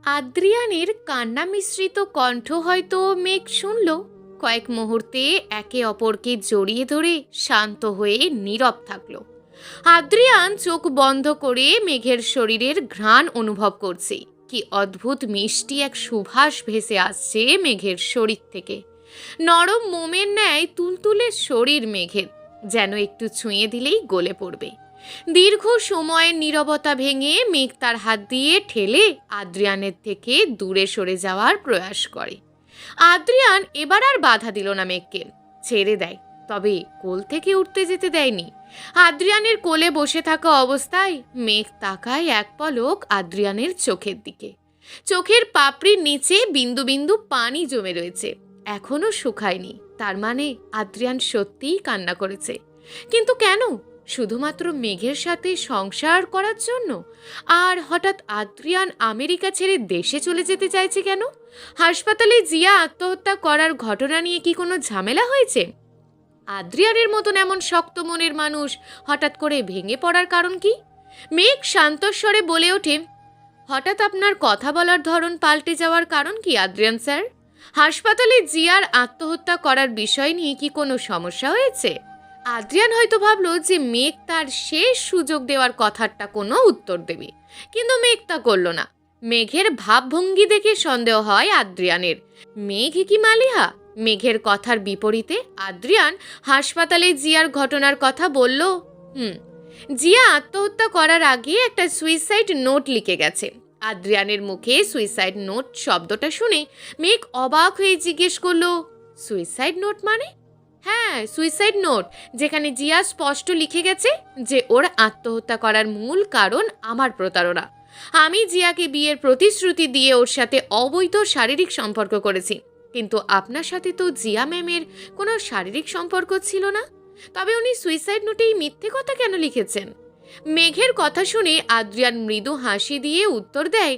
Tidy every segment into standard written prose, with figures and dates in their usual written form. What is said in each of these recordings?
আদ্রিয়ানের কান্না মিশ্রিত কণ্ঠ হয়তো মেঘ শুনল। কয়েক মুহূর্তে একে অপরকে জড়িয়ে ধরে শান্ত হয়ে নীরব থাকলো। আদ্রিয়ান চোখ বন্ধ করে মেঘের শরীরের ঘ্রাণ অনুভব করছে। কি অদ্ভুত মিষ্টি এক সুবাস ভেসে আসছে মেঘের শরীর থেকে। নরম মোমের ন্যায় তুলতুলে শরীর মেঘের, যেন একটু ছুঁয়ে দিলেই গলে পড়বে। দীর্ঘ সময়ের নীরবতা ভেঙে মেঘ তার হাত দিয়ে ঠেলে আদ্রিয়ানের থেকে দূরে সরে যাওয়ার প্রয়াস করে। আদ্রিয়ান এবার আর বাধা দিল না মেঘকে, ছেড়ে দেয়, তবে কোল থেকে উঠতে যেতে দেয়নি। আদ্রিয়ানের কোলে বসে থাকা অবস্থায় মেঘ তাকায় এক পলক আদ্রিয়ানের চোখের দিকে। চোখের পাপড়ির নিচে বিন্দু বিন্দু পানি জমে রয়েছে, এখনো শুকায়নি। তার মানে আদ্রিয়ান সত্যিই কান্না করেছে। কিন্তু কেন? শুধুমাত্র মেঘের সাথে সংসার করার জন্য? আর হঠাৎ আদ্রিয়ান আমেরিকা ছেড়ে দেশে চলে যেতে চাইছে কেন? হাসপাতালে জিয়া আত্মহত্যা করার ঘটনা নিয়ে কি কোনো ঝামেলা হয়েছে? আদ্রিয়ানের মতন এমন শক্ত মনের মানুষ হঠাৎ করে ভেঙে পড়ার কারণ কি? মেঘ শান্তস্বরে বলে ওঠে, হঠাৎ আপনার কথা বলার ধরন পাল্টে যাওয়ার কারণ কি আদ্রিয়ান স্যার? হাসপাতালে জিয়ার আত্মহত্যা করার বিষয় নিয়ে কি কোনো সমস্যা হয়েছে? আদ্রিয়ান হয়তো ভাবলো যে মেঘ তার শেষ সুযোগ দেওয়ার কথাটা কোনো উত্তর দেবে, কিন্তু মেঘ তা করল না। মেঘের ভাবভঙ্গি দেখে সন্দেহ হয় আদ্রিয়ানের। মেঘ কি মালিহা? মেঘের কথার বিপরীতে আদ্রিয়ান হাসপাতালে জিয়ার ঘটনার কথা বলল। জিয়া আত্মহত্যা করার আগে একটা সুইসাইড নোট লিখে গেছে। আদ্রিয়ানের মুখে সুইসাইড নোট শব্দটা শুনে মেঘ অবাক হয়ে জিজ্ঞেস করলো, সুইসাইড নোট মানে? হ্যাঁ, সুইসাইড নোট, যেখানে জিয়া স্পষ্ট লিখে গেছে যে ওর আত্মহত্যা করার মূল কারণ আমার প্রতারণা। আমি জিয়াকে বিয়ের প্রতিশ্রুতি দিয়ে ওর সাথে অবৈধ শারীরিক সম্পর্ক করেছি, কিন্তু আপনার সাথে তো জিয়া ম্যামের কোনো শারীরিক সম্পর্ক ছিল না। তবে উনি সুইসাইড নোটেই মিথ্যে কথা কেন লিখেছেন? মেঘের কথা শুনে আদ্রিয়ান মৃদু হাসি দিয়ে উত্তর দেয়,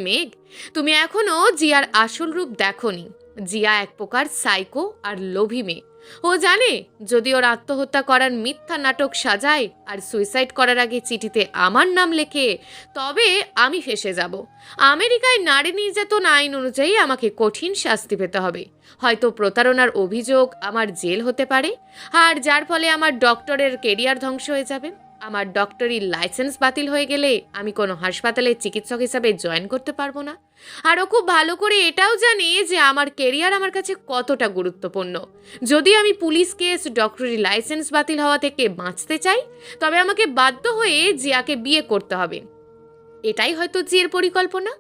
মেঘ, তুমি এখনো জিয়ার আসল রূপ দেখোনি। জিয়া এক প্রকার সাইকো আর লোভী মেয়ে। ও জানে যদি ওর আত্মহত্যা করার মিথ্যা নাটক সাজায় আর সুইসাইড করার আগে চিঠিতে আমার নাম লেখে, তবে আমি ফেঁসে যাব। আমেরিকায় নারী নির্যাতন আইন অনুযায়ী আমাকে কঠিন শাস্তি পেতে হবে। হয়তো প্রতারণার অভিযোগ, আমার জেল হতে পারে, আর যার ফলে আমার ডক্টরের কেরিয়ার ধ্বংস হয়ে যাবে। আমার ডক্টরি লাইসেন্স বাতিল হয়ে গেলে আমি কোনো হাসপাতালে চিকিৎসক হিসাবে জয়েন করতে পারবো না। আর ও খুব ভালো করে এটাও জানে যে আমার কেরিয়ার আমার কাছে কতটা গুরুত্বপূর্ণ। যদি আমি পুলিশ কেস, ডক্টরি লাইসেন্স বাতিল হওয়া থেকে বাঁচতে চাই, তবে আমাকে বাধ্য হয়ে জিয়াকে বিয়ে করতে হবে। এটাই হয়তো জিয়ার পরিকল্পনা।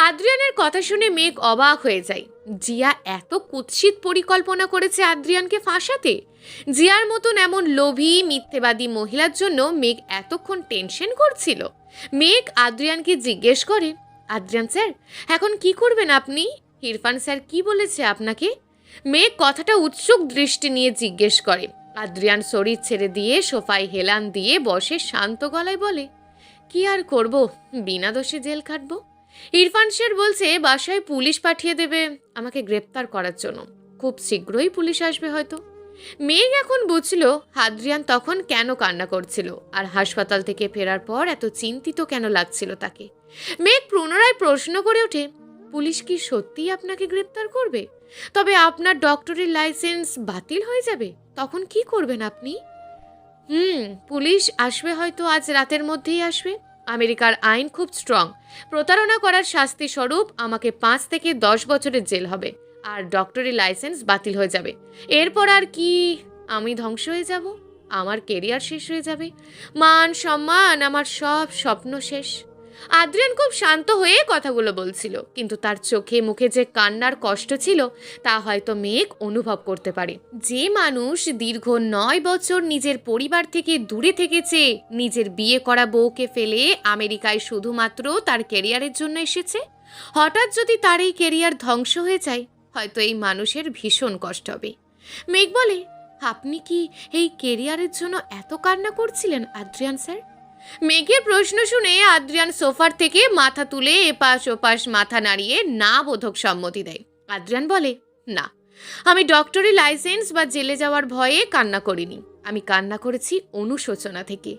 আদ্রিয়ানের কথা শুনে মেঘ অবাক হয়ে যায়। জিয়া এত কুৎসিত পরিকল্পনা করেছে আদ্রিয়ানকে ফাঁসাতে? জিয়ার মতন এমন লোভী মিথ্যেবাদী মহিলার জন্য মেঘ এতক্ষণ টেনশন করছিল। মেঘ আদ্রিয়ানকে জিজ্ঞেস করে, আদ্রিয়ান স্যার, এখন কি করবেন আপনি? ইরফান স্যার কি বলেছে আপনাকে? মেঘ কথাটা উৎসুক দৃষ্টি নিয়ে জিজ্ঞেস করে। আদ্রিয়ান শরীর ছেড়ে দিয়ে সোফায় হেলান দিয়ে বসে শান্ত গলায় বলে, কি আর করব, বিনা দোষে জেল খাটবো। ইরফান স্যার বলছে বাসায় পুলিশ পাঠিয়ে দেবে আমাকে গ্রেপ্তার করার জন্য। খুব শীঘ্রই পুলিশ আসবে হয়তো। মেঘ এখন বুঝল আদ্রিয়ান তখন কেন কান্না করছিল, আর হাসপাতাল থেকে ফেরার পর এত চিন্তিত কেন লাগছিল তাকে। মেঘ পুনরায় প্রশ্ন করে ওঠে, পুলিশ কি সত্যিই আপনাকে গ্রেপ্তার করবে? তবে আপনার ডক্টরের লাইসেন্স বাতিল হয়ে যাবে, তখন কি করবেন আপনি? পুলিশ আসবে হয়তো আজ রাতের মধ্যেই আসবে। আমেরিকার আইন খুব স্ট্রং। প্রতারণা করার শাস্তি স্বরূপ আমাকে 5 থেকে 10 বছরের জেল হবে, আর ডক্টরি লাইসেন্স বাতিল হয়ে যাবে। এরপর আর কি? আমি ধ্বংস হয়ে যাব, আমার কেরিয়ার শেষ হয়ে যাবে, মান সম্মান, আমার সব স্বপ্ন শেষ। আদ্রিয়ান খুব শান্ত হয়ে কথাগুলো বলছিল, কিন্তু তার চোখে মুখে যে কান্নার কষ্ট ছিল তা হয়তো মেঘ অনুভব করতে পারে। যে মানুষ দীর্ঘ 9 বছর নিজের পরিবার থেকে দূরে থেকেছে, নিজের বিয়ে করা বউকে ফেলে আমেরিকায় শুধুমাত্র তার কেরিয়ারের জন্য এসেছে, হঠাৎ যদি তার এই কেরিয়ার ধ্বংস হয়ে যায়, হয়তো এই মানুষের ভীষণ কষ্ট হবে। মেঘ বলে, আপনি কি এই কেরিয়ারের জন্য এত কান্না করছিলেন আদ্রিয়ান স্যার? মেঘের প্রশ্ন শুনে আদ্রিয়ান সোফার থেকে মাথা তুলে এপাশ ওপাশ মাথা নাড়িয়ে না বোধক সম্মতি দেয়। আদ্রিয়ান বলে, না, আমি ডক্টরি লাইসেন্স বা জেলে যাওয়ার ভয়ে কান্না করিনি। আমি কান্না করেছি অনুশোচনা থেকে।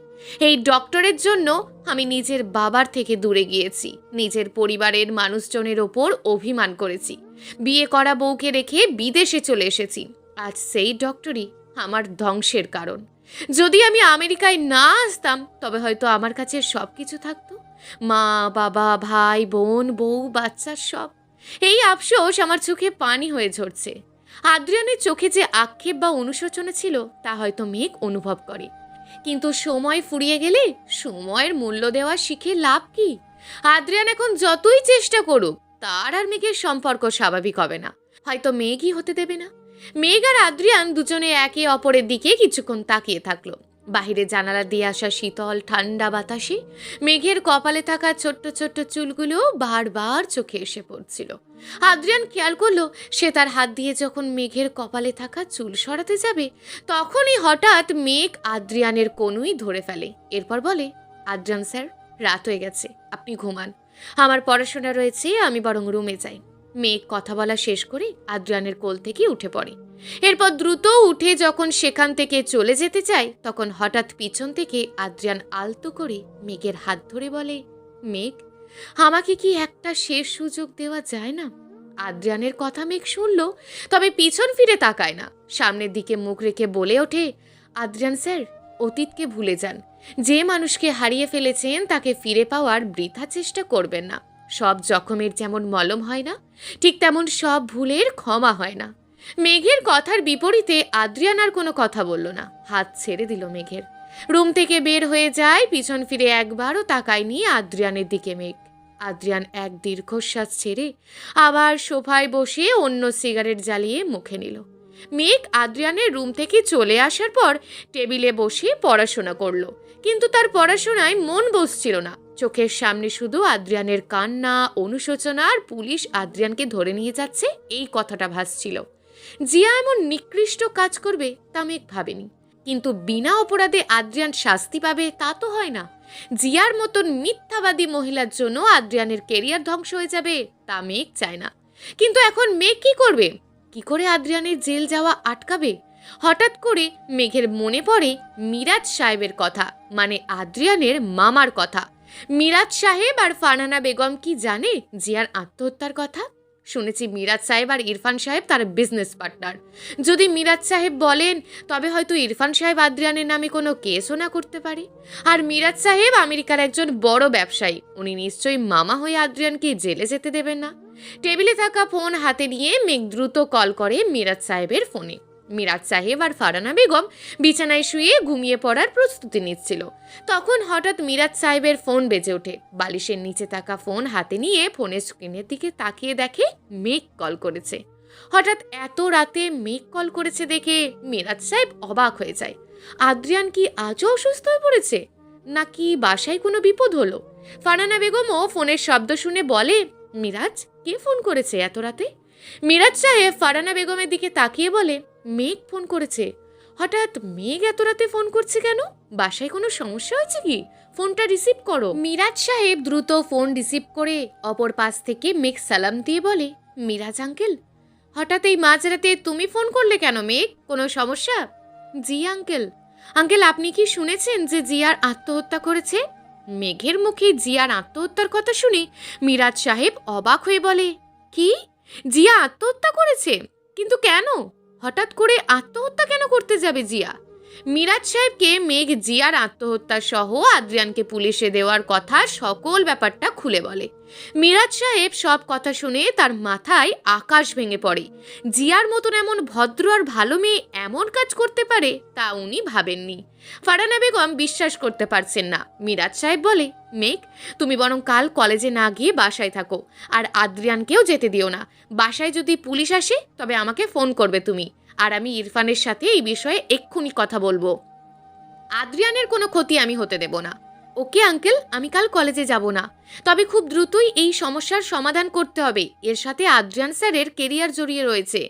এই ডক্টরের জন্য আমি নিজের বাবার থেকে দূরে গিয়েছি, নিজের পরিবারের মানুষজনের ওপর অভিমান করেছি, বিয়ে করা বউকে রেখে বিদেশে চলে এসেছি। আজ সেই ডক্টরই আমার ধ্বংসের কারণ। যদি আমি আমেরিকায় না আসতাম তবে হয়তো আমার কাছে সব কিছু থাকতো, মা, বাবা, ভাই, বোন, বউ, বাচ্চা সব। এই আফসোস আমার চোখে পানি হয়ে ঝরছে। আদ্রিয়ানের চোখে যে আক্ষেপ বা অনুশোচনা ছিল তা হয়তো মেঘ অনুভব করে, কিন্তু সময় ফুরিয়ে গেলে সময়ের মূল্য দেওয়া শিখে লাভ কি? আদ্রিয়ান এখন যতই চেষ্টা করুক তার আর মেঘের সম্পর্ক স্বাভাবিক হবে না, হয়তো মেঘই হতে দেবে না। মেঘ আর আদ্রিয়ান দুজনে একে অপরের দিকে কিছুক্ষণ তাকিয়ে থাকলো। বাহিরে জানালা দিয়ে আসা শীতল ঠান্ডা বাতাসে মেঘের কপালে থাকা ছোট্ট ছোট্ট চুলগুলো বারবার চোখে এসে পড়ছিল। আদ্রিয়ান খেয়াল করলো সে তার হাত দিয়ে যখন মেঘের কপালে থাকা চুল সরাতে যাবে তখনই হঠাৎ মেঘ আদ্রিয়ানের কনুই ধরে ফেলে। এরপর বলে, আদ্রিয়ান স্যার, রাত হয়ে গেছে, আপনি ঘুমান, আমার পড়াশোনা রয়েছে, আমি বরং রুমে যাই। মেঘ কথা বলা শেষ করে আদ্রিয়ানের কোল থেকে উঠে পড়ে। এরপর দ্রুত উঠে যখন সেখান থেকে চলে যেতে চায় তখন হঠাৎ পিছন থেকে আদ্রিয়ান আলতো করে মেঘের হাত ধরে বলে, মেঘ, আমাকে কি একটা শেষ সুযোগ দেওয়া যায় না? আদ্রিয়ানের কথা মেঘ শুনল, তবে পিছন ফিরে তাকায় না, সামনের দিকে মুখ রেখে বলে ওঠে, আদ্রিয়ান স্যার, অতীতকে ভুলে যান। যে মানুষকে হারিয়ে ফেলেছেন তাকে ফিরে পাওয়ার বৃথা চেষ্টা করবেন না। সব জখমের যেমন মলম হয় না, ঠিক তেমন সব ভুলের ক্ষমা হয় না। মেঘের কথার বিপরীতে আদ্রিয়ান আর কোনো কথা বলল না, হাত ছেড়ে দিল মেঘের। রুম থেকে বের হয়ে যায়, পিছন ফিরে একবারও তাকায়নি আদ্রিয়ানের দিকে মেঘ। আদ্রিয়ান এক দীর্ঘশ্বাস ছেড়ে আবার সোফায় বসে অন্য সিগারেট জ্বালিয়ে মুখে নিল। মেঘ আদ্রিয়ানের রুম থেকে চলে আসার পর টেবিলে বসে পড়াশোনা করলো, কিন্তু তার পড়াশোনায় মন বসছিল না। চোখের সামনে শুধু আদ্রিয়ানের কান্না, অনুশোচনা আর পুলিশ আদ্রিয়ানকে ধরে নিয়ে যাচ্ছে এই কথাটা ভাসছিল। জিয়া এমন নিকৃষ্ট কাজ করবে তা মেঘ ভাবেনি, কিন্তু বিনা অপরাধে আদ্রিয়ান শাস্তি পাবে তা তো হয় না। জিয়ার মতন মিথ্যাবাদী মহিলার জন্য আদ্রিয়ানের কেরিয়ার ধ্বংস হয়ে যাবে তা মেঘ চায় না। কিন্তু এখন মেঘ কি করবে? কি করে আদ্রিয়ানের জেল যাওয়া আটকাবে? হঠাৎ করে মেঘের মনে পড়ে মিরাজ সাহেবের কথা, মানে আদ্রিয়ানের মামার কথা। মিরাজ সাহেব আর ফারহানা বেগম কি জানে জিয়ার আত্মহত্যার কথা? শুনেছি মিরাজ সাহেব আর ইরফান সাহেব তার বিজনেস পার্টনার। যদি মিরাজ সাহেব বলেন তবে হয়তো ইরফান সাহেব আদ্রিয়ানের নামে কোনো কেসও না করতে পারে। আর মিরাজ সাহেব আমেরিকার একজন বড় ব্যবসায়ী, উনি নিশ্চয়ই মামা হয়ে আদ্রিয়ানকে জেলে যেতে দেবেন না। টেবিলে থাকা ফোন হাতে নিয়ে মেঘ দ্রুত কল করে মিরাজ সাহেবের ফোনে। মিরাজ সাহেব আর ফারহানা বেগম বিছানায় শুয়ে ঘুমিয়ে পড়ার প্রস্তুতি নিচ্ছিল। তখন হঠাৎ মিরাজ সাহেবের ফোন বেজে ওঠে। বালিশের নিচে থাকা ফোন হাতে নিয়ে ফোনের স্ক্রিনের দিকে তাকিয়ে দেখে মেঘ কল করেছে। হঠাৎ এত রাতে মেঘ কল করেছে দেখে মিরাজ সাহেব অবাক হয়ে যায়। আদ্রিয়ান কি আজও অসুস্থ হয়ে পড়েছে, নাকি বাসায় কোনো বিপদ হলো? ফারহানা বেগমও ফোনের শব্দ শুনে বলে, মিরাজ, কে ফোন করেছে এত রাতে? মিরাজ সাহেব ফারহানা বেগমের দিকে তাকিয়ে বলে, মেঘ ফোন করেছে। হঠাৎ মেঘ এত রাতে ফোন করছে কেন? বাসায় কোনো সমস্যা হয়েছে কি? ফোনটা রিসিভ করো। মিরাজ সাহেব দ্রুত ফোন রিসিভ করে অপর পাশ থেকে মেঘ সালাম দিয়ে বলে, মিরাজ আঙ্কেল, হঠাৎ এই মাঝরাতে তুমি ফোন করলে কেন মেঘ? কোনো সমস্যা? জি আঙ্কেল। আঙ্কেল, আপনি কি শুনেছেন যে জিয়ার আত্মহত্যা করেছে? মেঘের মুখে জিয়ার আত্মহত্যার কথা শুনে মিরাজ সাহেব অবাক হয়ে বলে, কি? জিয়া আত্মহত্যা করেছে? কিন্তু কেন? হঠাৎ করে আত্মহত্যা কেন করতে যাবে জিয়া? মিরাজ সাহেবকে মেঘ জিয়ার আত্মহত্যা সহ আদ্রিয়ানকে পুলিশে দেওয়ার কথা সকল ব্যাপারটা খুলে বলে। মিরাজ সাহেব সব কথা শুনে তার মাথায় আকাশ ভেঙে পড়ে। জিয়ার মতন এমন ভদ্র আর ভালো মেয়ে এমন কাজ করতে পারে তা উনি ভাবেননি। ফারহানা বেগম বিশ্বাস করতে পারছেন না। মিরাজ সাহেব বলে, মেঘ, তুমি বরং কাল কলেজে না গিয়ে বাসায় থাকো, আর আদ্রিয়ানকেও যেতে দিও না। বাসায় যদি পুলিশ আসে তবে আমাকে ফোন করবে তুমি, আর আমি ইরফানের সাথে এই বিষয়ে এক্ষুনি কথা বলবো। আদ্রিয়ানের কোনো ক্ষতি আমি হতে দেব না। ওকে আঙ্কেল, আমি কাল কলেজে যাব না, তবে খুব দ্রুতই এই সমস্যার সমাধান করতে হবে। এর সাথে আদ্রিয়ান স্যারের কেরিয়ার জড়িয়ে রয়েছে।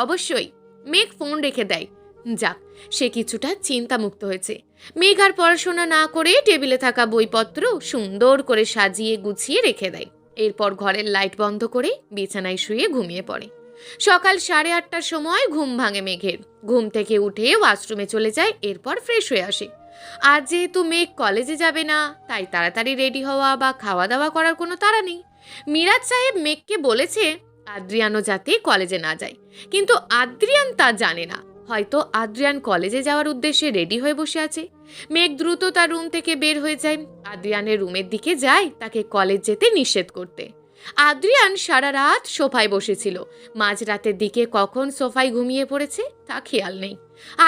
অবশ্যই। মেঘ ফোন রেখে দেয়। যাক, সে কিছুটা চিন্তামুক্ত হয়েছে। মেঘ আর পড়াশোনা না করে টেবিলে থাকা বইপত্র সুন্দর করে সাজিয়ে গুছিয়ে রেখে দেয়। এরপর ঘরের লাইট বন্ধ করে বিছানায় শুয়ে ঘুমিয়ে পড়ে। সকাল 8:30টার সময় ঘুম ভাঙে মেঘের। ঘুম থেকে উঠে ওয়াশরুমে চলে যায়, এরপর ফ্রেশ হয়ে আসে। আজ যেহেতু মেঘ কলেজে যাবে না, তাই তাড়াতাড়ি রেডি হওয়া বা খাওয়া দাওয়া করার কোনো তাড়া নেই। মিরাজ সাহেব মেঘকে বলেছে আদ্রিয়ানও যাতে কলেজে না যায়, কিন্তু আদ্রিয়ান তা জানে না। হয়তো আদ্রিয়ান কলেজে যাওয়ার উদ্দেশ্যে রেডি হয়ে বসে আছে। মেঘ দ্রুত তার রুম থেকে বের হয়ে যায়। আদ্রিয়ানের রুমের দিকে যায় তাকে কলেজ যেতে নিষেধ করতে। আদ্রিয়ান সারা রাত সোফায় বসেছিল। মাঝরাতের দিকে কখন সোফায় ঘুমিয়ে পড়েছে তা খেয়াল নেই।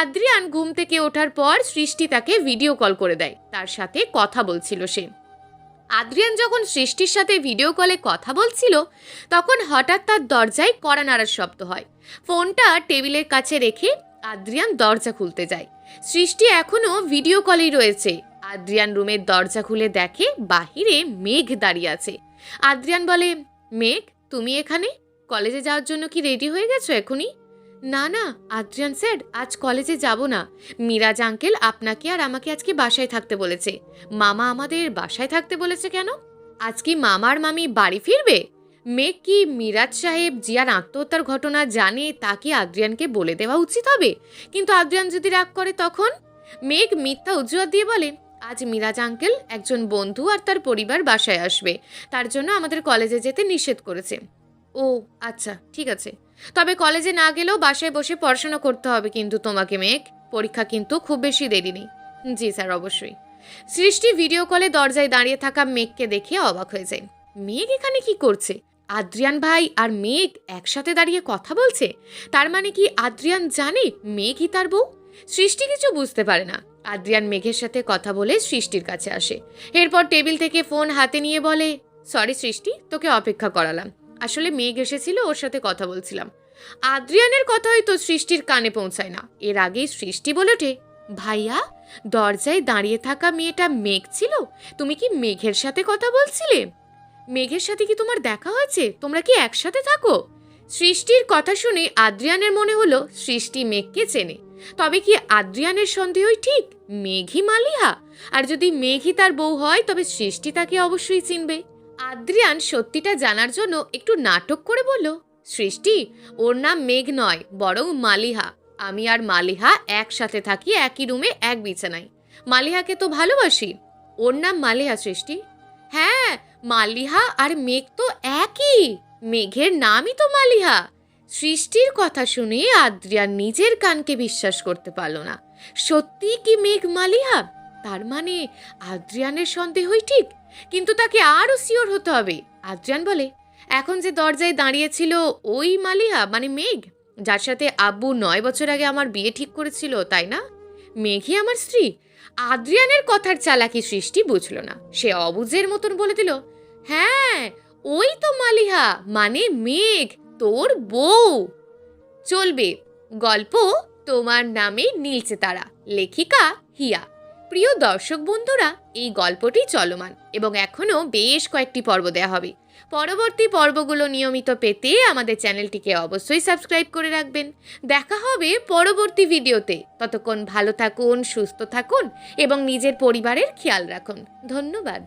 আদ্রিয়ান ঘুম থেকে ওঠার পর সৃষ্টি তাকে ভিডিও কল করে দেয়, তার সাথে কথা বলছিল সে। আদ্রিয়ান যখন সৃষ্টির সাথে ভিডিও কলে কথা বলছিল, তখন হঠাৎ তার দরজায় কড়া নাড়ার শব্দ হয়। ফোনটা টেবিলের কাছে রেখে আদ্রিয়ান দরজা খুলতে যায়। সৃষ্টি এখনো ভিডিও কলেই রয়েছে। আদ্রিয়ান রুমের দরজা খুলে দেখে বাহিরে মেঘ দাঁড়িয়ে আছে। আদ্রিয়ান বলে, মেঘ তুমি এখানে? কলেজে যাওয়ার জন্য কি রেডি হয়ে গেছো এখনই? না না আদ্রিয়ান স্যার, আজ কলেজে যাব না। মিরাজ আঙ্কেল আপনাকে আর আমাকে আজকে বাসায় থাকতে বলেছে। মামা আমাদের বাসায় থাকতে বলেছে কেন? আজ কি মামা আর মামি বাড়ি ফিরবে? মেঘ কি মিরাজ সাহেব জিয়ার আত্মহত্যার ঘটনা জানে তা কি আদ্রিয়ানকে বলে দেওয়া উচিত হবে? কিন্তু আদ্রিয়ান যদি রাগ করে তখন? মেঘ মিথ্যা অজুহাত দিয়ে বলে, আজ মিরাজ আঙ্কেল একজন বন্ধু আর তার পরিবার বাসায় আসবে, তার জন্য আমাদের কলেজে যেতে নিষেধ করেছে। ও আচ্ছা, ঠিক আছে। তবে কলেজে না গেলেও বাসায় বসে পড়াশোনা করতে হবে কিন্তু তোমাকে মেঘ। পরীক্ষা কিন্তু খুব বেশি দেরি নেই। জি স্যার, অবশ্যই। সৃষ্টি ভিডিও কলে দরজায় দাঁড়িয়ে থাকা মেঘকে দেখে অবাক হয়ে যায়। মেঘ এখানে কি করছে? আদ্রিয়ান ভাই আর মেঘ একসাথে দাঁড়িয়ে কথা বলছে। তার মানে কি আদ্রিয়ান জানে মেঘই তার বউ? সৃষ্টি কিছু বুঝতে পারে না। আদ্রিয়ান মেঘের সাথে কথা বলে সৃষ্টির কাছে আসে। এরপর টেবিল থেকে ফোন হাতে নিয়ে বলে, সরি সৃষ্টি, তোকে অপেক্ষা করালাম। আসলে মেঘ এসেছিল, ওর সাথে কথা বলছিলাম। আদ্রিয়ানের কথা হয়তো সৃষ্টির কানে পৌঁছায় না। এর আগেই সৃষ্টি বলে ওঠে, ভাইয়া, দরজায় দাঁড়িয়ে থাকা মেয়েটা মেঘ ছিল? তুমি কি মেঘের সাথে কথা বলছিলে? মেঘের সাথে কি তোমার দেখা হয়েছে? তোমরা কি একসাথে থাকো? সৃষ্টির কথা শুনে আদ্রিয়ানের মনে হলো সৃষ্টি মেঘকে চেনে। তবে কি আদ্রিয়ানের সন্দেহই ঠিক? মেঘই মালিহা? আর যদি মেঘই তার বউ হয় তবে সৃষ্টি তাকে অবশ্যই চিনবে। আদ্রিয়ান সত্যিটা জানার জন্য একটু নাটক করে বলল, সৃষ্টি, ওর নাম মেঘ নয়, বরং মালিহা। আমি আর মালিহা একসাথে থাকি, একই রুমে, এক বিছানায়। মালিহাকে তো ভালোবাসি। ওর নাম মালিহা সৃষ্টি। হ্যাঁ, মালিহা আর মেঘ তো একই। মেঘের নামই তো মালিহা। সৃষ্টির কথা শুনে আদ্রিয়ান নিজের কানকে বিশ্বাস করতে পারল না। সত্যি কি মেঘ মালিহা? তার মানে আদ্রিয়ানের সন্দেহই ঠিক, কিন্তু তাকে আরো সিওর হতে হবে। আদ্রিয়ান বলে, এখন যে দরজায় দাঁড়িয়েছিল ওই মালিহা, মানে মেঘ, যার সাথে আব্বু 9 বছর আগে আমার বিয়ে ঠিক করেছিল, তাই না? মেঘই আমার স্ত্রী? আদ্রিয়ানের কথার চালাকি সৃষ্টি বুঝল না। সে অবুঝের মতন বলে দিল, হ্যাঁ, ওই তো মালিহা, মানে মেঘ, তোর বউ। চলবে গল্প তোমার নামে নীলচে তারা, লেখিকা হিয়া। প্রিয় দর্শক বন্ধুরা, এই গল্পটি চলমান এবং এখনও বেশ কয়েকটি পর্ব দেওয়া হবে। পরবর্তী পর্বগুলো নিয়মিত পেতে আমাদের চ্যানেলটিকে অবশ্যই সাবস্ক্রাইব করে রাখবেন। দেখা হবে পরবর্তী ভিডিওতে। ততক্ষণ ভালো থাকুন, সুস্থ থাকুন এবং নিজের পরিবারের খেয়াল রাখুন। ধন্যবাদ।